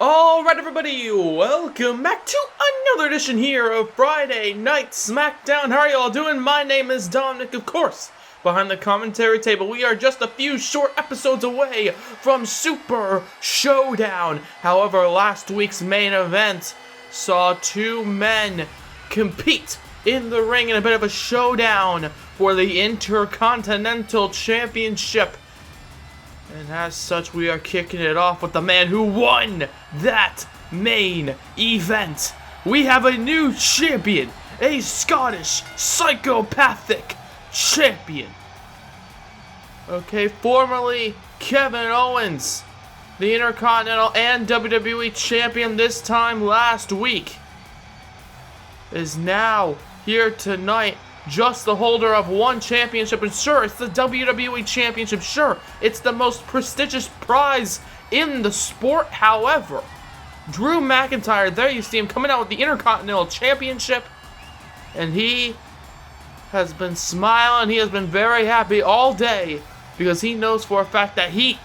Alright everybody, welcome back to another edition here of Friday Night SmackDown. How are you all doing? My name is Dominic, of course. Behind the commentary table, we are just a few short episodes away from Super Showdown. However, last week's main event saw two men compete in the ring in a bit of a showdown for the Intercontinental Championship. And as such, we are kicking it off with the man who won that main event. We have a new champion, a Scottish psychopathic champion. Okay, formerly Kevin Owens, the Intercontinental and WWE champion this time last week, is now here tonight. Just the holder of one championship, and sure, it's the WWE Championship. Sure, it's the most prestigious prize in the sport. However, Drew McIntyre, there you see him coming out with the Intercontinental Championship, and he has been smiling. He has been very happy all day because he knows for a fact that he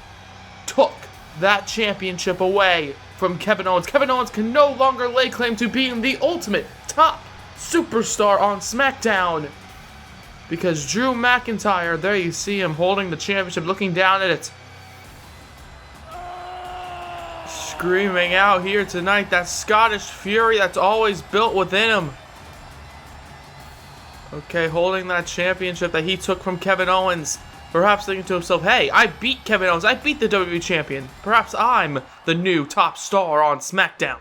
took that championship away from Kevin Owens. Kevin Owens can no longer lay claim to being the ultimate top superstar on SmackDown, because Drew McIntyre, there you see him holding the championship, looking down at it, screaming out here tonight, that Scottish fury that's always built within him. Okay, holding that championship that he took from Kevin Owens, perhaps thinking to himself, hey, I beat Kevin Owens, I beat the WWE champion, perhaps I'm the new top star on SmackDown.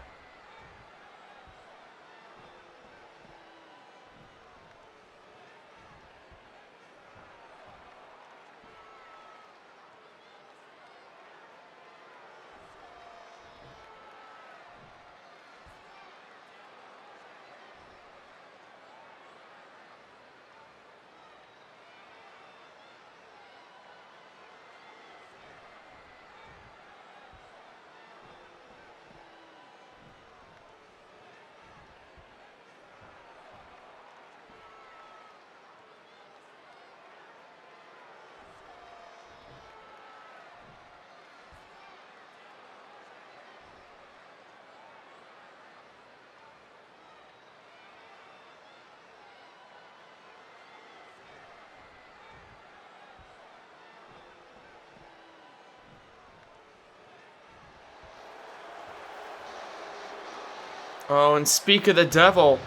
Oh, and speak of the devil.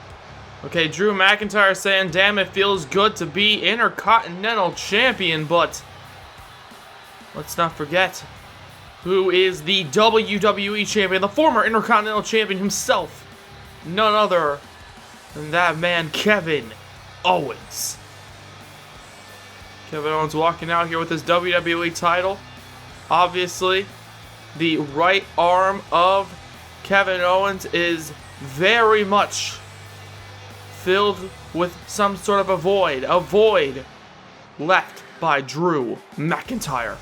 Okay, Drew McIntyre saying, damn, it feels good to be Intercontinental Champion, but let's not forget who is the WWE Champion, the former Intercontinental Champion himself. None other than that man, Kevin Owens. Kevin Owens walking out here with his WWE title. Obviously, the right arm of Kevin Owens is very much filled with some sort of a void left by Drew McIntyre.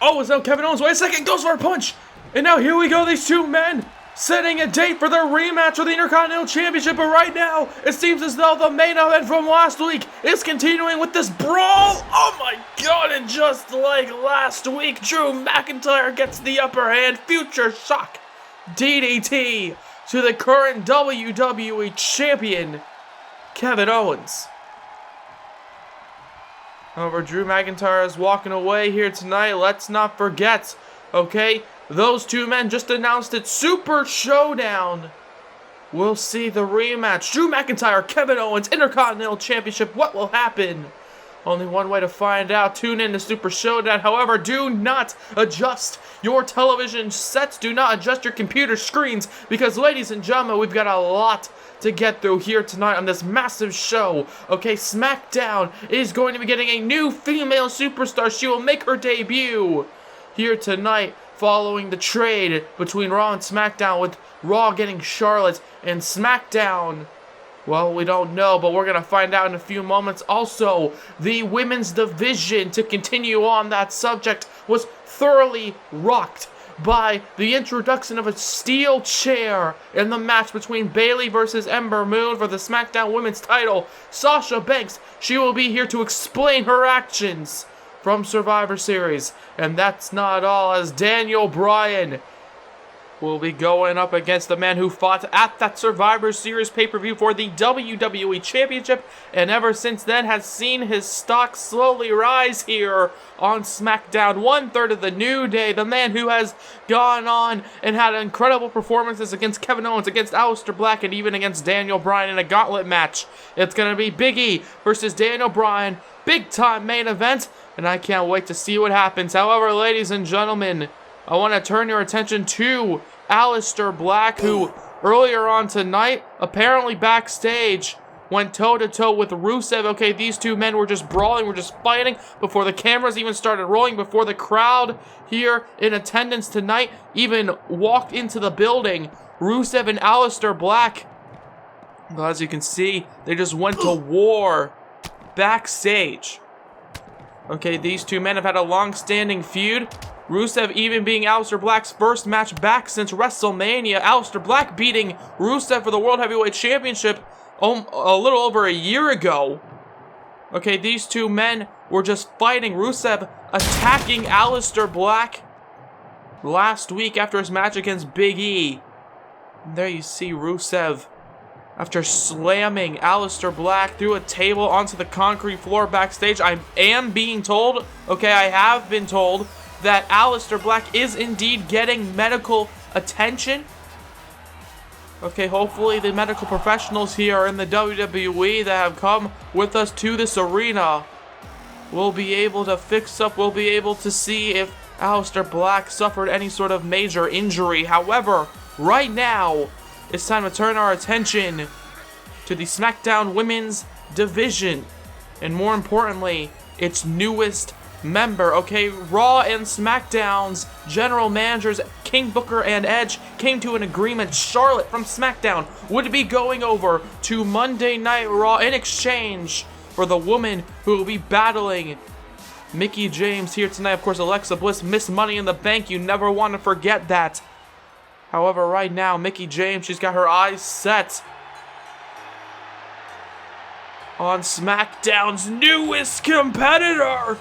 Oh, it's now Kevin Owens. Wait a second. Goes for a punch. And now here we go. These two men setting a date for their rematch for the Intercontinental Championship. But right now, it seems as though the main event from last week is continuing with this brawl. Oh my God. And just like last week, Drew McIntyre gets the upper hand. Future shock DDT to the current WWE Champion, Kevin Owens. However, Drew McIntyre is walking away here tonight. Let's not forget, okay, those two men just announced it. Super Showdown. We'll see the rematch. Drew McIntyre, Kevin Owens, Intercontinental Championship. What will happen? Only one way to find out. Tune in to Super Showdown. However, do not adjust your television sets. Do not adjust your computer screens because, ladies and gentlemen, we've got a lot to get through here tonight on this massive show. Okay, SmackDown is going to be getting a new female superstar. She will make her debut here tonight following the trade between Raw and SmackDown, with Raw getting Charlotte and SmackDown, well, we don't know, but we're going to find out in a few moments. Also, the women's division, to continue on that subject, was thoroughly rocked by the introduction of a steel chair in the match between Bayley versus Ember Moon for the SmackDown Women's title. Sasha Banks, she will be here to explain her actions from Survivor Series. And that's not all, as Bryan will be going up against the man who fought at that Survivor Series pay-per-view for the WWE Championship, and ever since then has seen his stock slowly rise here on SmackDown. 1/3 of the New Day, the man who has gone on and had incredible performances against Kevin Owens, against Aleister Black, and even against Bryan in a gauntlet match. It's going to be Big E versus Bryan, big-time main event, and I can't wait to see what happens. However, ladies and gentlemen, I want to turn your attention to Aleister Black, who earlier on tonight, apparently backstage, went toe-to-toe with Rusev. Okay, these two men were just brawling, were just fighting before the cameras even started rolling, before the crowd here in attendance tonight even walked into the building. Rusev and Aleister Black, well, as you can see, they just went to war backstage. Okay, these two men have had a long-standing feud. Rusev even being Aleister Black's first match back since WrestleMania. Aleister Black beating Rusev for the World Heavyweight Championship a little over a year ago. Okay, these two men were just fighting. Rusev attacking Aleister Black last week after his match against Big E. And there you see Rusev, after slamming Aleister Black through a table onto the concrete floor backstage. I am being told, okay, I have been told, that Aleister Black is indeed getting medical attention. Okay, hopefully the medical professionals here in the WWE that have come with us to this arena will be able to fix up, will be able to see if Aleister Black suffered any sort of major injury. However, right now, it's time to turn our attention to the SmackDown Women's Division, and more importantly, its newest member. Okay, Raw and SmackDown's general managers King Booker and Edge came to an agreement. Charlotte from SmackDown would be going over to Monday Night Raw in exchange for the woman who will be battling Mickie James here tonight. Of course, Alexa Bliss missed Money in the Bank. You never want to forget that. However, right now, Mickie James, she's got her eyes set on SmackDown's newest competitor.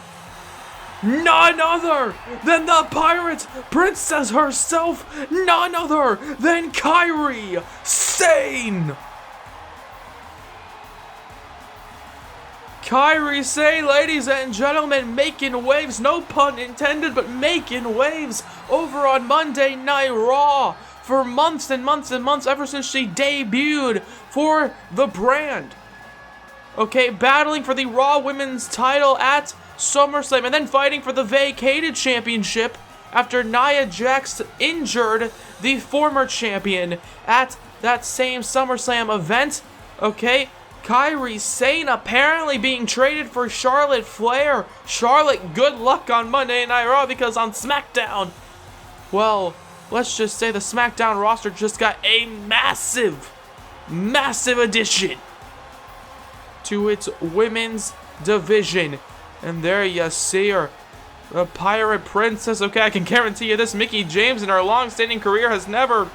None other than the Pirate Princess herself. None other than Kairi Sane. Kairi Sane, ladies and gentlemen, making waves, no pun intended, but making waves over on Monday Night Raw for months and months and months, ever since she debuted for the brand. Okay, battling for the Raw Women's title at SummerSlam, and then fighting for the vacated championship after Nia Jax injured the former champion at that same SummerSlam event. Okay, Kairi Sane apparently being traded for Charlotte Flair. Charlotte, good luck on Monday Night Raw, because on SmackDown, well, let's just say the SmackDown roster just got a massive addition to its women's division. And there you see her. The Pirate Princess. Okay, I can guarantee you this. Mickie James in her long-standing career has never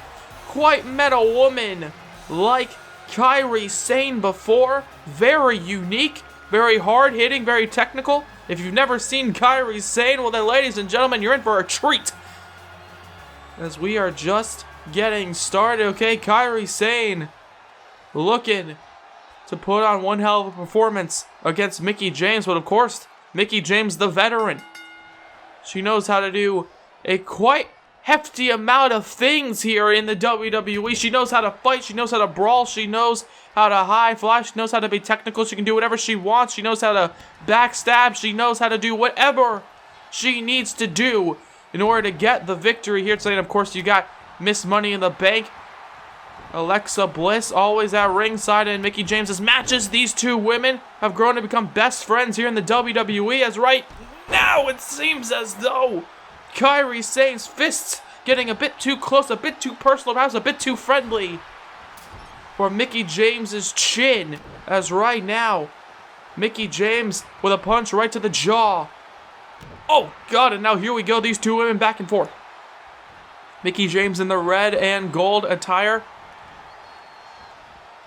quite met a woman like Kairi Sane before. Very unique, very hard-hitting, very technical. If you've never seen Kairi Sane, well then, ladies and gentlemen, you're in for a treat. As we are just getting started. Okay, Kairi Sane looking to put on one hell of a performance against Mickie James. But of course, Mickie James, the veteran, she knows how to do a quite hefty amount of things here in the WWE. She knows how to fight. She knows how to brawl. She knows how to high fly. She knows how to be technical. She can do whatever she wants. She knows how to backstab. She knows how to do whatever she needs to do in order to get the victory here tonight. Of course, you got Miss Money in the Bank, Alexa Bliss, always at ringside in Mickie James' matches. These two women have grown to become best friends here in the WWE, as right now it seems as though Kairi Sane's fists getting a bit too close, a bit too personal, perhaps a bit too friendly for Mickie James' chin, as right now Mickie James with a punch right to the jaw. Oh God, and now here we go, these two women back and forth. Mickie James in the red and gold attire.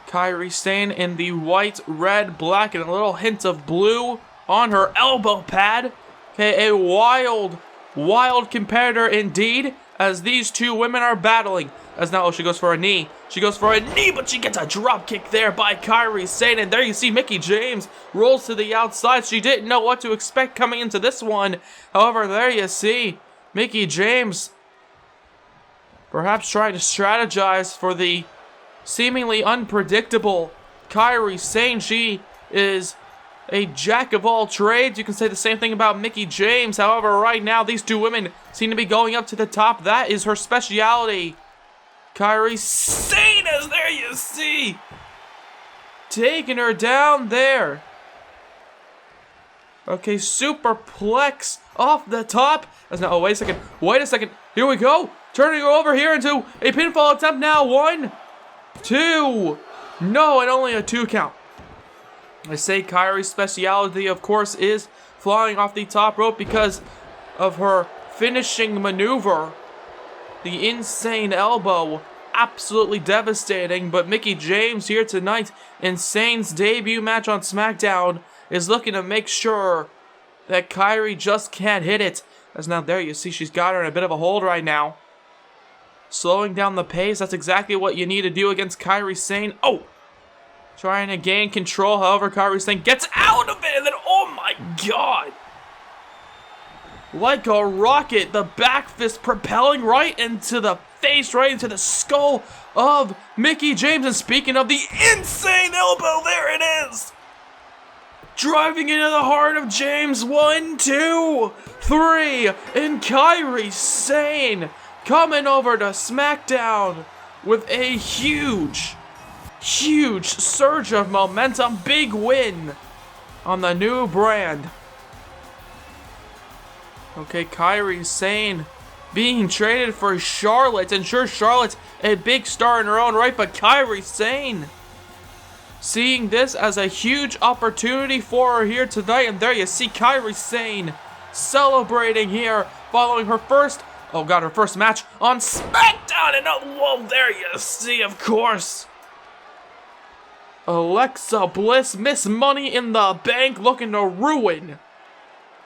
Kairi Sane in the white, red, black, and a little hint of blue on her elbow pad. Okay, a wild, wild competitor indeed, as these two women are battling. As now, she goes for a knee. She goes for a knee, but she gets a drop kick there by Kairi Sane. And there you see Mickie James rolls to the outside. She didn't know what to expect coming into this one. However, there you see Mickie James perhaps trying to strategize for the seemingly unpredictable Kairi Sane. She is a jack of all trades. You can say the same thing about Mickie James. However, right now, these two women seem to be going up to the top. That is her speciality. Kairi Sane is there, you see. Taking her down there. Okay, superplex off the top. That's not, oh, wait a second. Here we go. Turning her over here into a pinfall attempt now. 1, 2. No, and only a 2 count. I say Kairi's speciality, of course, is flying off the top rope because of her finishing maneuver. The insane elbow, absolutely devastating. But Mickie James here tonight in Sane's debut match on SmackDown is looking to make sure that Kairi just can't hit it. As now there you see she's got her in a bit of a hold right now. Slowing down the pace, that's exactly what you need to do against Kairi Sane. Oh! Trying to gain control, however, Kairi Sane gets out of it, and then, oh my God! Like a rocket, the back fist propelling right into the face, right into the skull of Mickie James. And speaking of the insane elbow, there it is! Driving into the heart of James. 1, 2, 3, and Kairi Sane coming over to SmackDown with a huge surge of momentum. Big win on the new brand. Okay, Kairi Sane being traded for Charlotte. And sure, Charlotte's a big star in her own right, but Kairi Sane seeing this as a huge opportunity for her here tonight. And there you see Kairi Sane celebrating here following her first match on SmackDown. And oh, there you see, of course, Alexa Bliss, Miss Money in the Bank, looking to ruin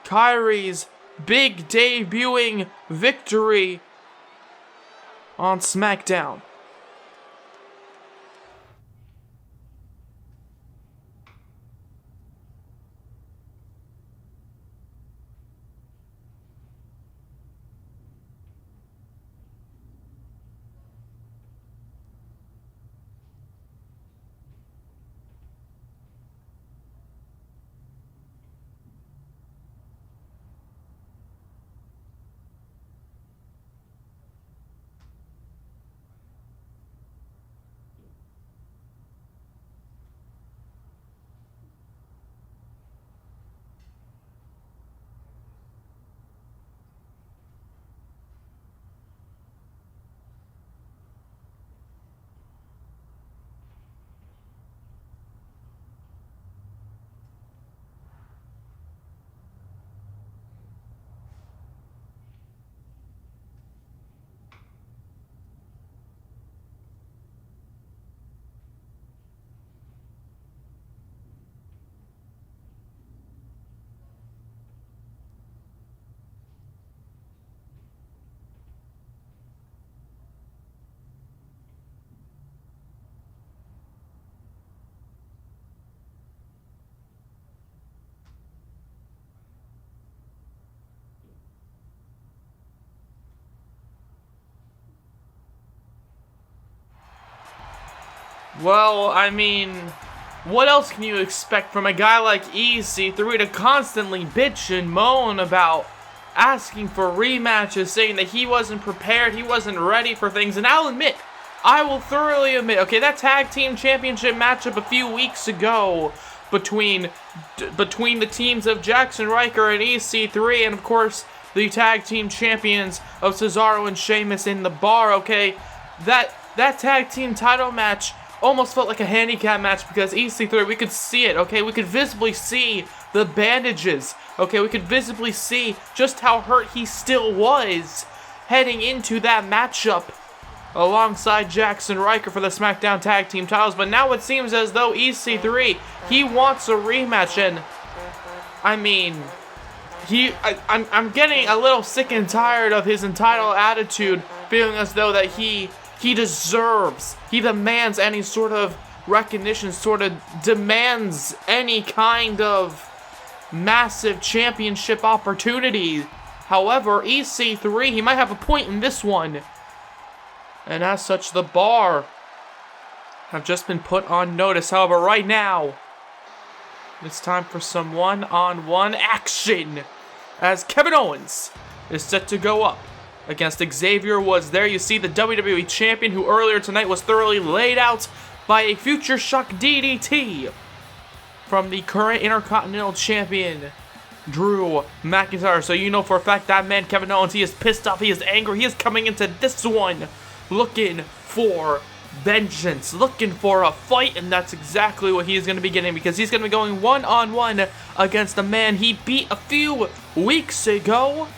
Kairi's big debuting victory on SmackDown. Well, I mean, what else can you expect from a guy like EC3 to constantly bitch and moan about asking for rematches, saying that he wasn't prepared, he wasn't ready for things? And I will thoroughly admit, okay, that tag team championship matchup a few weeks ago between the teams of Jackson Ryker and EC3, and of course the tag team champions of Cesaro and Sheamus in the bar, okay, that tag team title match almost felt like a handicap match because EC3, we could see it, okay, we could visibly see the bandages, okay, we could visibly see just how hurt he still was heading into that matchup alongside Jackson Ryker for the SmackDown tag team titles. But now it seems as though EC3, he wants a rematch, and I mean, I'm getting a little sick and tired of his entitled attitude, feeling as though that he demands any sort of recognition, sort of demands any kind of massive championship opportunity. However, EC3, he might have a point in this one. And as such, the bar have just been put on notice. However, right now, it's time for some one-on-one action as Kevin Owens is set to go up against Xavier Woods. There you see the WWE Champion, who earlier tonight was thoroughly laid out by a Future Shock DDT from the current Intercontinental Champion, Drew McIntyre. So you know for a fact that man, Kevin Owens, he is pissed off, he is angry, he is coming into this one looking for vengeance, looking for a fight, and that's exactly what he is going to be getting, because he's going to be going one-on-one against the man he beat a few weeks ago,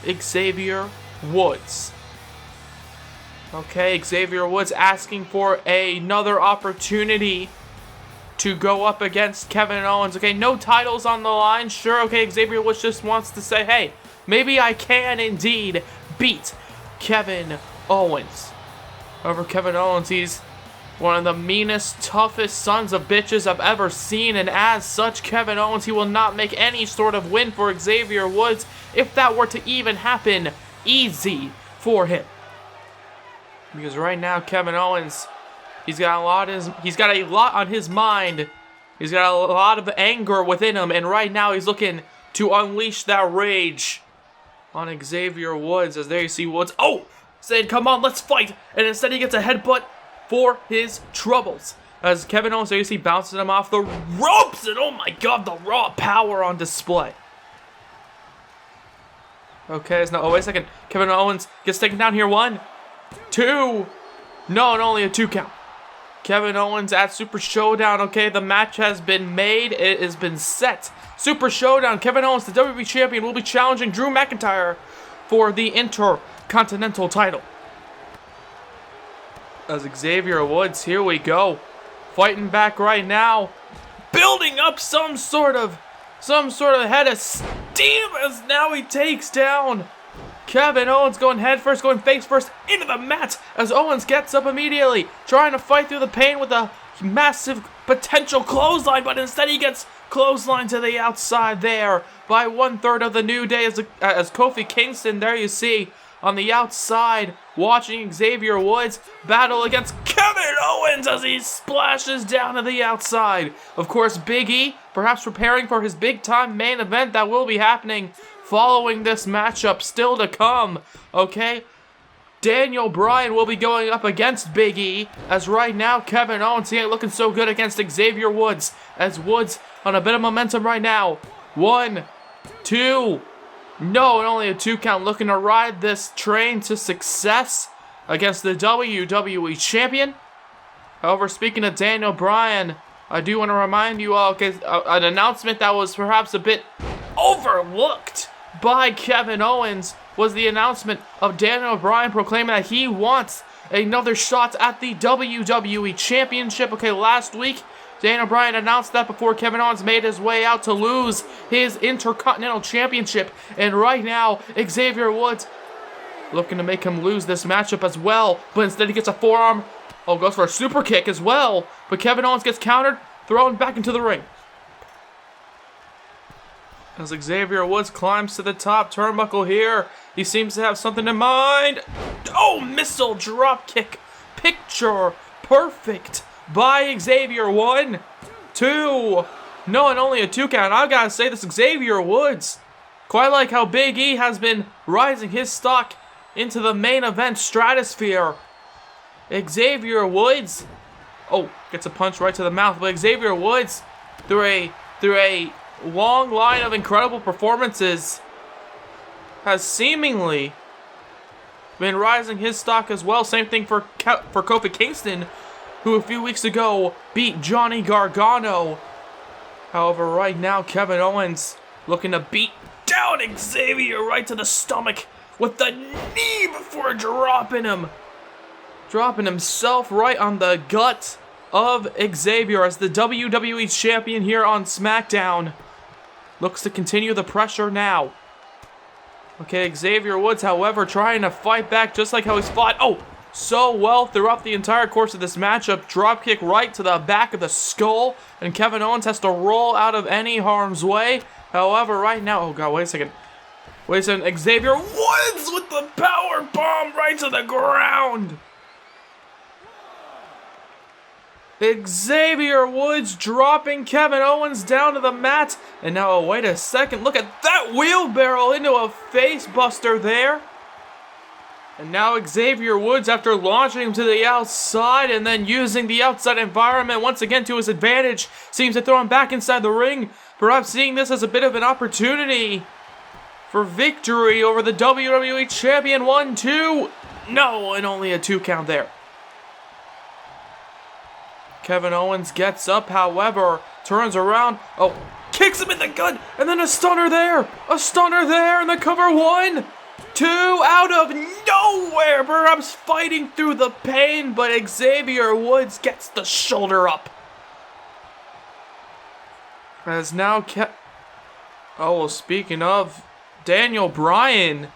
Xavier Woods. Okay, Xavier Woods asking for another opportunity to go up against Kevin Owens. Okay, no titles on the line. Sure, okay, Xavier Woods just wants to say, hey, maybe I can indeed beat Kevin Owens. However, Kevin Owens, he's one of the meanest, toughest sons of bitches I've ever seen, and as such, Kevin Owens, he will not make any sort of win for Xavier Woods. If that were to even happen, easy for him. Because right now, Kevin Owens, he's got a lot on his mind. He's got a lot of anger within him, and right now he's looking to unleash that rage on Xavier Woods. As there you see Woods, saying, come on, let's fight. And instead he gets a headbutt for his troubles. As Kevin Owens, there you see, bounces him off the ropes. And oh my god, the raw power on display. Okay, wait a second. Kevin Owens gets taken down here. 1, 2. No, and only a 2 count. Kevin Owens at Super Showdown. Okay, the match has been made. It has been set. Super Showdown. Kevin Owens, the WWE Champion, will be challenging Drew McIntyre for the Intercontinental title. As Xavier Woods, here we go, fighting back right now, building up some sort of head of steam, as now he takes down Kevin Owens, going head first, going face first into the mat, as Owens gets up immediately, trying to fight through the pain with a massive potential clothesline, but instead he gets clothesline to the outside there by 1/3 of the New Day, as Kofi Kingston, there you see, on the outside, watching Xavier Woods battle against Kevin Owens as he splashes down to the outside. Of course, Big E, perhaps preparing for his big-time main event that will be happening following this matchup still to come, okay? Daniel Bryan will be going up against Big E, as right now, Kevin Owens, he ain't looking so good against Xavier Woods, as Woods on a bit of momentum right now. 1, 2... No, and only a 2 count, looking to ride this train to success against the WWE Champion. However, speaking of Daniel Bryan, I do want to remind you all, an announcement that was perhaps a bit overlooked by Kevin Owens was the announcement of Daniel Bryan proclaiming that he wants another shot at the WWE Championship. Okay, last week, Daniel Bryan announced that before Kevin Owens made his way out to lose his Intercontinental Championship. And right now, Xavier Woods looking to make him lose this matchup as well. But instead he gets a forearm. Goes for a super kick as well. But Kevin Owens gets countered, thrown back into the ring. As Xavier Woods climbs to the top turnbuckle here, he seems to have something in mind. Missile drop kick. Picture perfect by Xavier. 1, 2. No, and only a 2 count. I've got to say this Xavier Woods. Quite like how Big E has been rising his stock into the main event stratosphere. Xavier Woods. Oh, gets a punch right to the mouth. But Xavier Woods, through a long line of incredible performances, has seemingly been rising his stock as well. Same thing for Kofi Kingston, who a few weeks ago beat Johnny Gargano. However, right now, Kevin Owens looking to beat down Xavier right to the stomach with the knee before dropping him. Dropping himself right on the gut of Xavier as the WWE Champion here on SmackDown. Looks to continue the pressure now. Okay, Xavier Woods, however, trying to fight back just like how he's fought so well throughout the entire course of this matchup. Dropkick right to the back of the skull, and Kevin Owens has to roll out of any harm's way. However, right now, oh god, wait a second, Xavier Woods with the power bomb right to the ground. Xavier Woods dropping Kevin Owens down to the mat. And now, oh, wait a second, look at that wheelbarrow into a face buster there. And now Xavier Woods, after launching him to the outside and then using the outside environment once again to his advantage, seems to throw him back inside the ring, perhaps seeing this as a bit of an opportunity for victory over the WWE Champion. 1, 2, no, and only a 2 count there. Kevin Owens gets up, however, turns around, kicks him in the gut, and then a stunner there, and the cover. 1, 2, out of nowhere, perhaps fighting through the pain, but Xavier Woods gets the shoulder up. As now speaking of Daniel Bryan,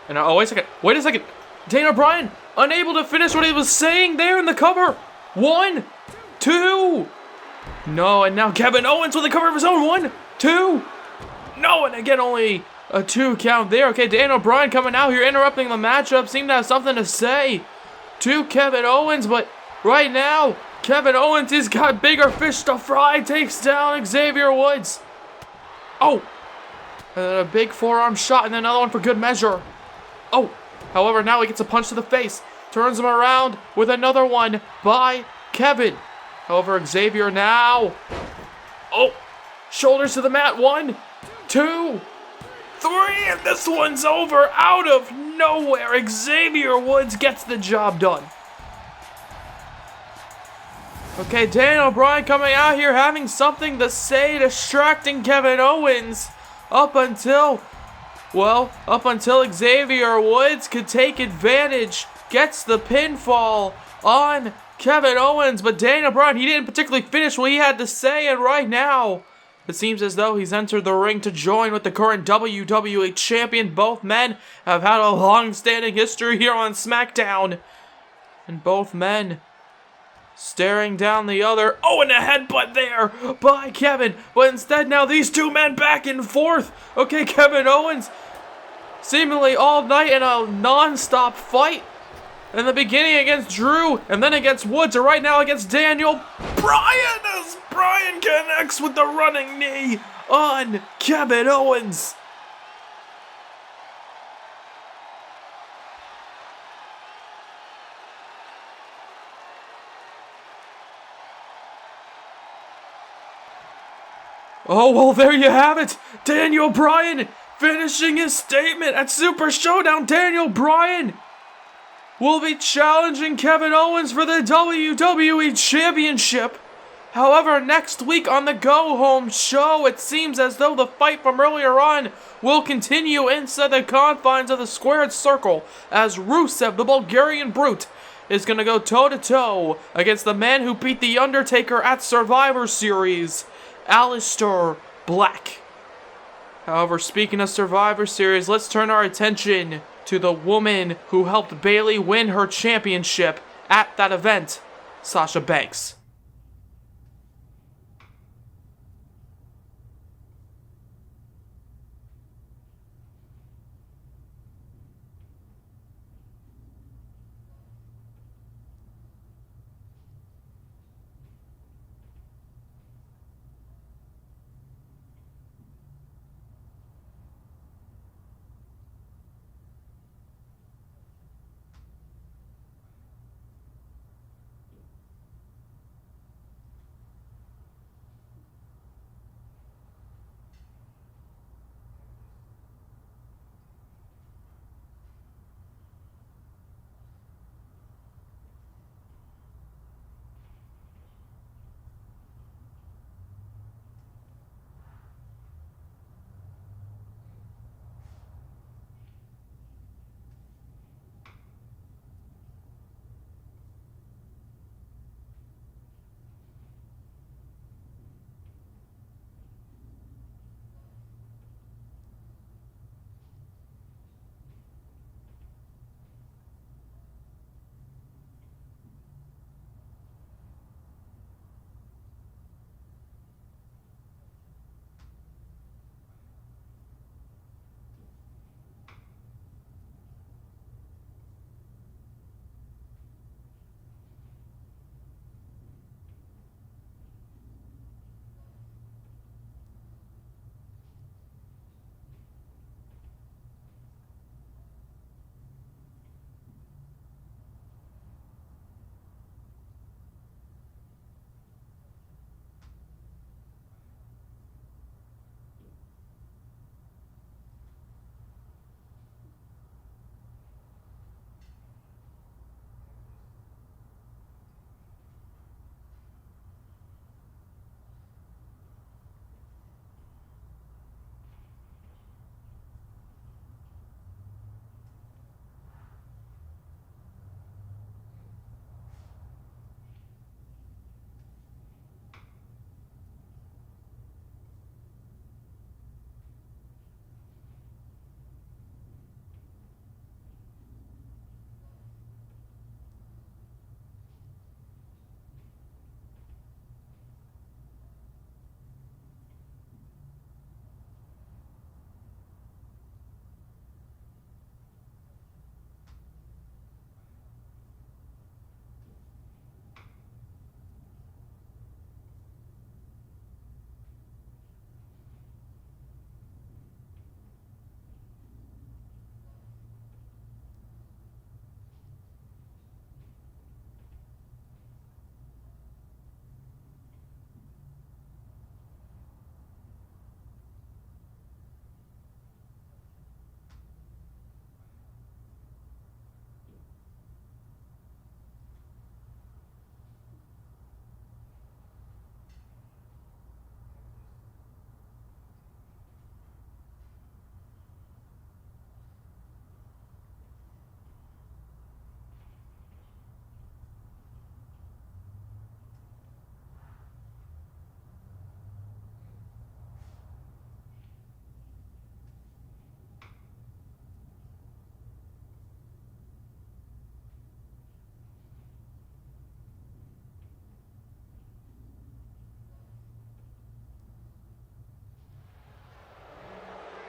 and wait a second, Daniel Bryan unable to finish what he was saying there in the cover. 1, 2, no, and now Kevin Owens with the cover of his own. 1, 2, no, and again only a 2 count there. Okay, Daniel Bryan coming out here, interrupting the matchup, seemed to have something to say to Kevin Owens, but right now, Kevin Owens has got bigger fish to fry, takes down Xavier Woods. And then a big forearm shot, and then another one for good measure. However, now he gets a punch to the face. Turns him around with another one by Kevin. However, Xavier now. Shoulders to the mat. 1, 2, 3. And this one's over out of nowhere. Xavier Woods gets the job done. Okay, Daniel Bryan coming out here having something to say, distracting Kevin Owens up until Xavier Woods could take advantage, gets the pinfall on Kevin Owens, but Daniel Bryan, he didn't particularly finish what he had to say, and right now, it seems as though he's entered the ring to join with the current WWE Champion. Both men have had a long-standing history here on SmackDown, and both men staring down the other. And a headbutt there by Kevin. But instead now these two men back and forth. Okay, Kevin Owens seemingly all night in a non-stop fight. In the beginning against Drew, and then against Woods, and right now against Daniel Bryan, as Bryan connects with the running knee on Kevin Owens. There you have it. Daniel Bryan finishing his statement at Super Showdown. Daniel Bryan will be challenging Kevin Owens for the WWE Championship. However, next week on the Go Home show, it seems as though the fight from earlier on will continue inside the confines of the squared circle, as Rusev, the Bulgarian Brute, is going to go toe-to-toe against the man who beat The Undertaker at Survivor Series, Aleister Black. However, speaking of Survivor Series, let's turn our attention to the woman who helped Bayley win her championship at that event, Sasha Banks.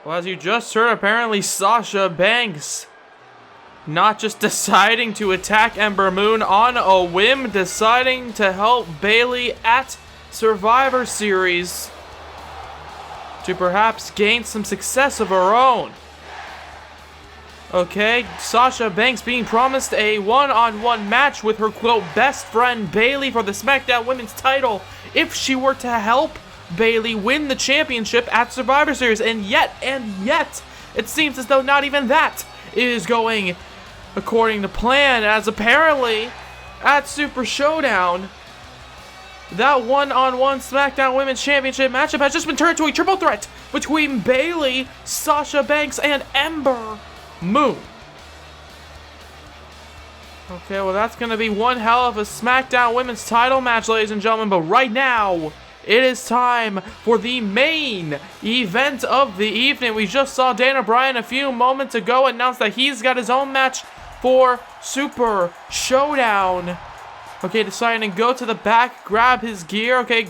Well, as you just heard, apparently Sasha Banks not just deciding to attack Ember Moon on a whim, deciding to help Bayley at Survivor Series to perhaps gain some success of her own. Okay, Sasha Banks being promised a one-on-one match with her, quote, best friend Bayley for the SmackDown Women's title if she were to help Bayley win the championship at Survivor Series. And yet, it seems as though not even that is going according to plan, as apparently at Super Showdown, that one-on-one SmackDown Women's Championship matchup has just been turned into a triple threat between Bayley, Sasha Banks, and Ember Moon. Okay, well, that's going to be one hell of a SmackDown Women's title match, ladies and gentlemen. But right now, it is time for the main event of the evening. We just saw Daniel Bryan a few moments ago announce that he's got his own match for Super Showdown. Okay, deciding to go to the back, grab his gear. Okay,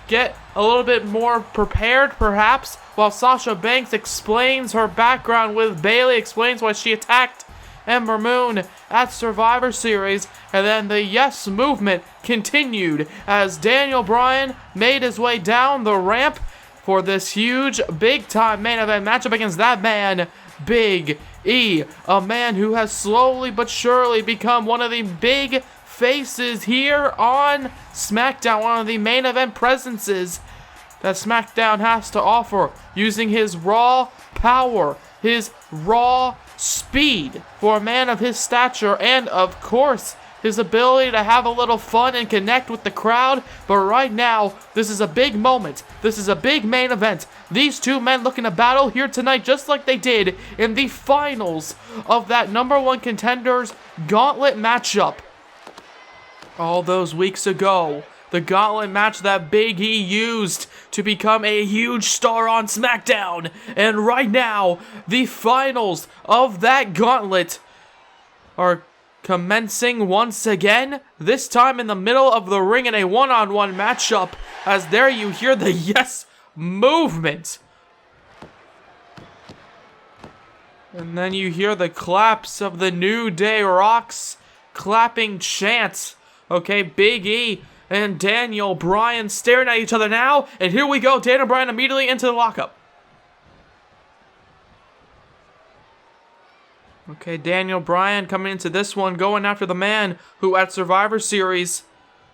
get a little bit more prepared, perhaps, while Sasha Banks explains her background with Bayley, explains why she attacked Ember Moon at Survivor Series, and then the Yes movement continued as Daniel Bryan made his way down the ramp for this huge, big-time main event matchup against that man, Big E, a man who has slowly but surely become one of the big faces here on SmackDown, one of the main event presences that SmackDown has to offer, using his raw power, his raw speed for a man of his stature, and of course his ability to have a little fun and connect with the crowd. But right now, this is a big moment. This is a big main event. These two men looking to battle here tonight just like they did in the finals of that #1 Contenders Gauntlet matchup all those weeks ago. The gauntlet match that Big E used to become a huge star on SmackDown. And right now, the finals of that gauntlet are commencing once again. This time in the middle of the ring in a one-on-one matchup. As there you hear the Yes movement. And then you hear the claps of the New Day Rocks clapping chants. Okay, Big E and Daniel Bryan staring at each other now. And here we go. Daniel Bryan immediately into the lockup. Okay, Daniel Bryan coming into this one, going after the man who at Survivor Series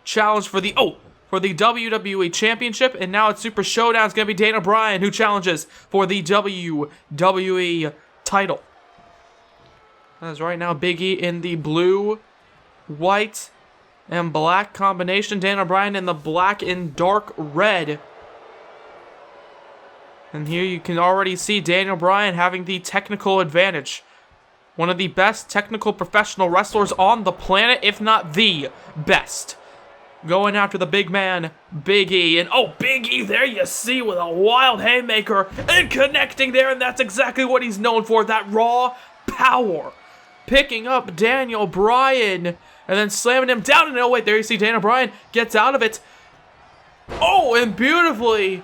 challenged for the WWE Championship. And now at Super Showdown, it's going to be Daniel Bryan who challenges for the WWE title. As right now, Big E in the blue, white, and black combination. Daniel Bryan in the black and dark red. And here you can already see Daniel Bryan having the technical advantage. One of the best technical professional wrestlers on the planet, if not the best. Going after the big man, Big E. And oh, Big E, there you see with a wild haymaker and connecting there. And that's exactly what he's known for, that raw power. Picking up Daniel Bryan and then slamming him down. And oh, wait, there you see Daniel Bryan gets out of it. Oh, and beautifully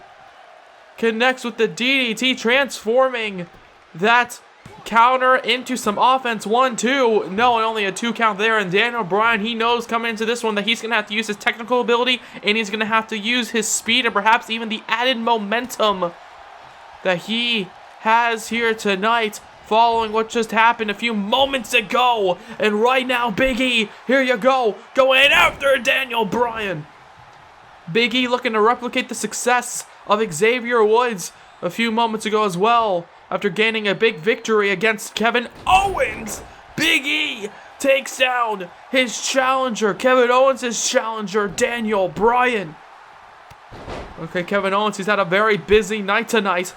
connects with the DDT, transforming that counter into some offense. 1, 2. No, and only a 2 count there. And Daniel Bryan, he knows coming into this one that he's going to have to use his technical ability, and he's going to have to use his speed and perhaps even the added momentum that he has here tonight, following what just happened a few moments ago. And right now, Big E, here you go, going after Daniel Bryan. Big E looking to replicate the success of Xavier Woods a few moments ago as well, after gaining a big victory against Kevin Owens. Big E takes down his challenger, Kevin Owens' challenger, Daniel Bryan. Okay, Kevin Owens, he's had a very busy night tonight.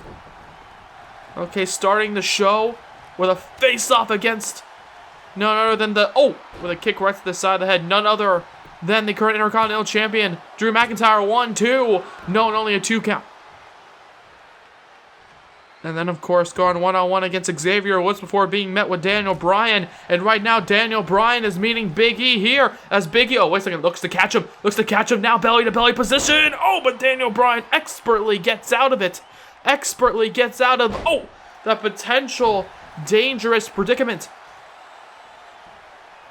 Okay, starting the show with a face-off against none other than with a kick right to the side of the head, none other than the current Intercontinental Champion, Drew McIntyre. 1, 2. No, and only a 2 count. And then, of course, going one-on-one against Xavier Woods before being met with Daniel Bryan. And right now, Daniel Bryan is meeting Big E here as Big E, wait a second, looks to catch him now, belly-to-belly position. Oh, but Daniel Bryan expertly gets out of it. Expertly gets out of, the potential dangerous predicament.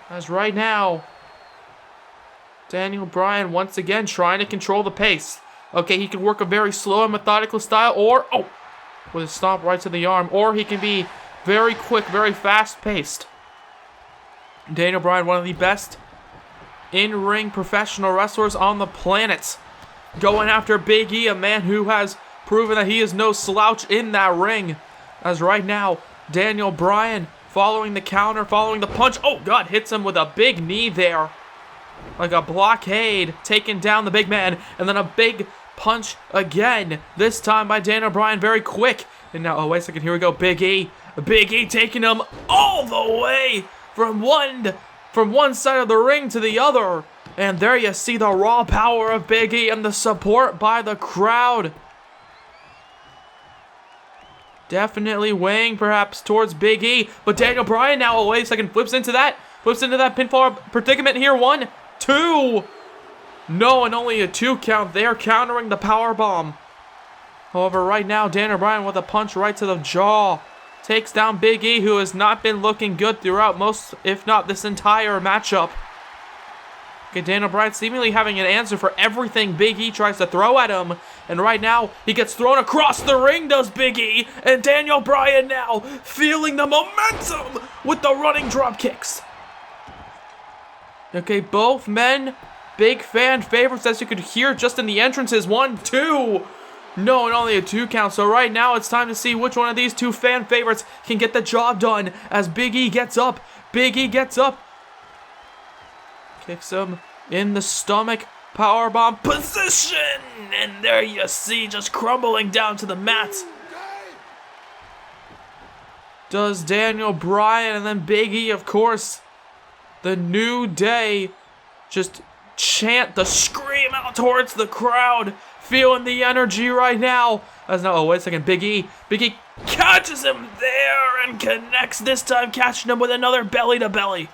As right now, Daniel Bryan once again trying to control the pace. Okay, he can work a very slow and methodical style, or, with a stomp right to the arm, or he can be very quick, very fast-paced. Daniel Bryan, one of the best in-ring professional wrestlers on the planet, going after Big E, a man who has proven that he is no slouch in that ring. As right now, Daniel Bryan following the counter, following the punch. Oh, God, hits him with a big knee there. Like a blockade, taking down the big man. And then a big punch again. This time by Daniel Bryan, very quick. And now, oh, wait a second, here we go, Big E. Big E taking him all the way from one side of the ring to the other. And there you see the raw power of Big E and the support by the crowd. Definitely weighing perhaps towards Big E. But Daniel Bryan now, oh, wait a second, flips into that pinfall predicament here. 1, 2. No, and only a 2 count there, countering the powerbomb. However, right now, Daniel Bryan with a punch right to the jaw. Takes down Big E, who has not been looking good throughout most, if not this entire matchup. Okay, Daniel Bryan seemingly having an answer for everything Big E tries to throw at him. And right now, he gets thrown across the ring, does Big E. And Daniel Bryan now feeling the momentum with the running drop kicks. Okay, both men, big fan favorites, as you could hear just in the entrances. 1, 2. No, and only a 2 count. So right now, it's time to see which one of these 2 fan favorites can get the job done as Big E gets up. Big E gets up. Kicks him in the stomach. Powerbomb position. And there you see, just crumbling down to the mat. Does Daniel Bryan, and then Big E, of course. The New Day just chant the scream out towards the crowd. Feeling the energy right now. As now, oh, wait a second, Big E catches him there and connects, this time catching him with another belly-to-belly.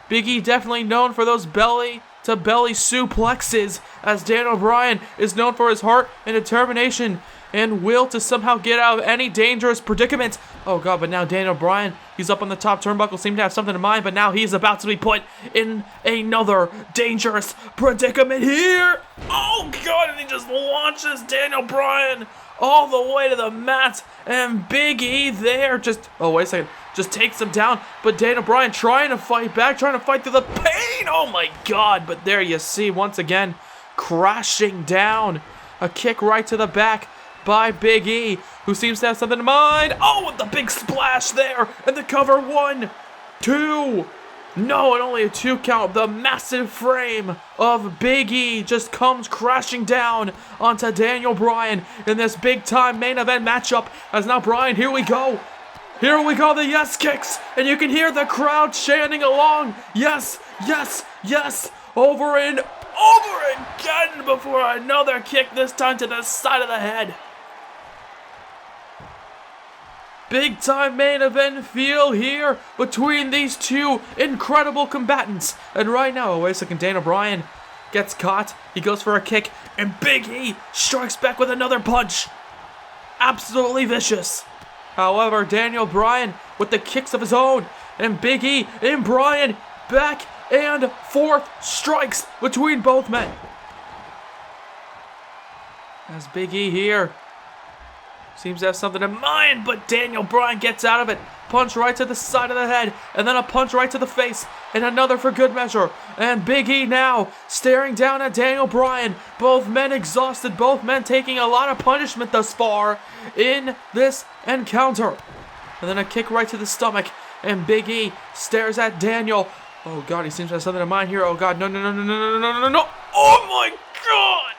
Big E definitely known for those belly-to-belly suplexes, as Daniel Bryan is known for his heart and determination and will to somehow get out of any dangerous predicament. Oh, God, but now Daniel Bryan, he's up on the top turnbuckle, seemed to have something in mind, but now he's about to be put in another dangerous predicament here. Oh, God, and he just launches Daniel Bryan all the way to the mat, and Big E there just, oh, wait a second, just takes him down, but Daniel Bryan trying to fight back, trying to fight through the pain. Oh, my God, but there you see, once again, crashing down. A kick right to the back by Big E, who seems to have something in mind. Oh, with the big splash there, and the cover. 1, 2. No, and only a 2 count. The massive frame of Big E just comes crashing down onto Daniel Bryan in this big-time main event matchup. As now Bryan, here we go. Here we go, the yes kicks, and you can hear the crowd chanting along. Yes, yes, yes, over and over again before another kick, this time to the side of the head. Big time main event feel here between these 2 incredible combatants. And right now, oh, wait a second, Daniel Bryan gets caught. He goes for a kick, and Big E strikes back with another punch. Absolutely vicious. However, Daniel Bryan with the kicks of his own, and Big E and Bryan back and forth strikes between both men. As Big E here seems to have something in mind, but Daniel Bryan gets out of it. Punch right to the side of the head, and then a punch right to the face, and another for good measure. And Big E now staring down at Daniel Bryan. Both men exhausted, both men taking a lot of punishment thus far in this encounter. And then a kick right to the stomach, and Big E stares at Daniel. Oh, God, he seems to have something in mind here. Oh, God, no, no, no, no, no, no, no, no, no. Oh, my God.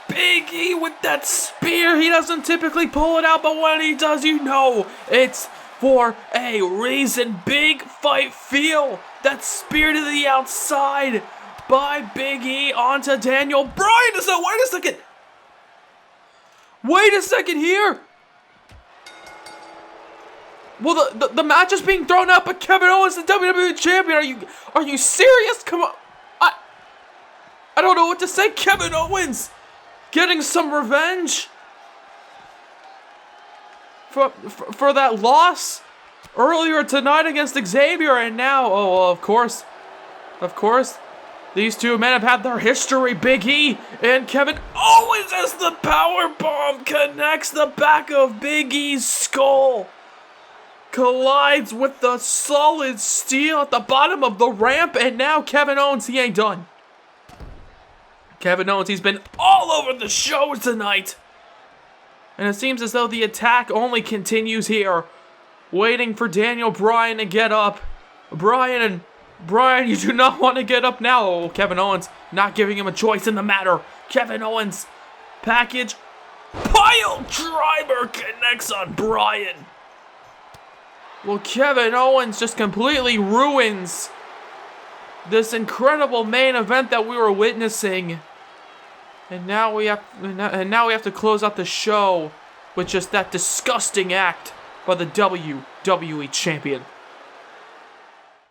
Big E with that spear. He doesn't typically pull it out, but when he does, you know it's for a reason. Big fight feel. That spear to the outside by Big E onto Daniel Bryan. Wait a second. Wait a second here. Well, the match is being thrown out, but Kevin Owens, the WWE Champion. Are you serious? Come on. I don't know what to say. Kevin Owens getting some revenge for that loss earlier tonight against Xavier, and now, oh, well, of course, these 2 men have had their history. Big E and Kevin Owens as the powerbomb connects the back of Big E's skull, collides with the solid steel at the bottom of the ramp, and now Kevin Owens, he ain't done. Kevin Owens, he's been all over the show tonight. And it seems as though the attack only continues here. Waiting for Daniel Bryan to get up. Bryan, you do not want to get up now. Oh, Kevin Owens not giving him a choice in the matter. Kevin Owens, package, pile driver connects on Bryan. Well, Kevin Owens just completely ruins this incredible main event that we were witnessing. And now we have to close out the show with just that disgusting act by the WWE Champion.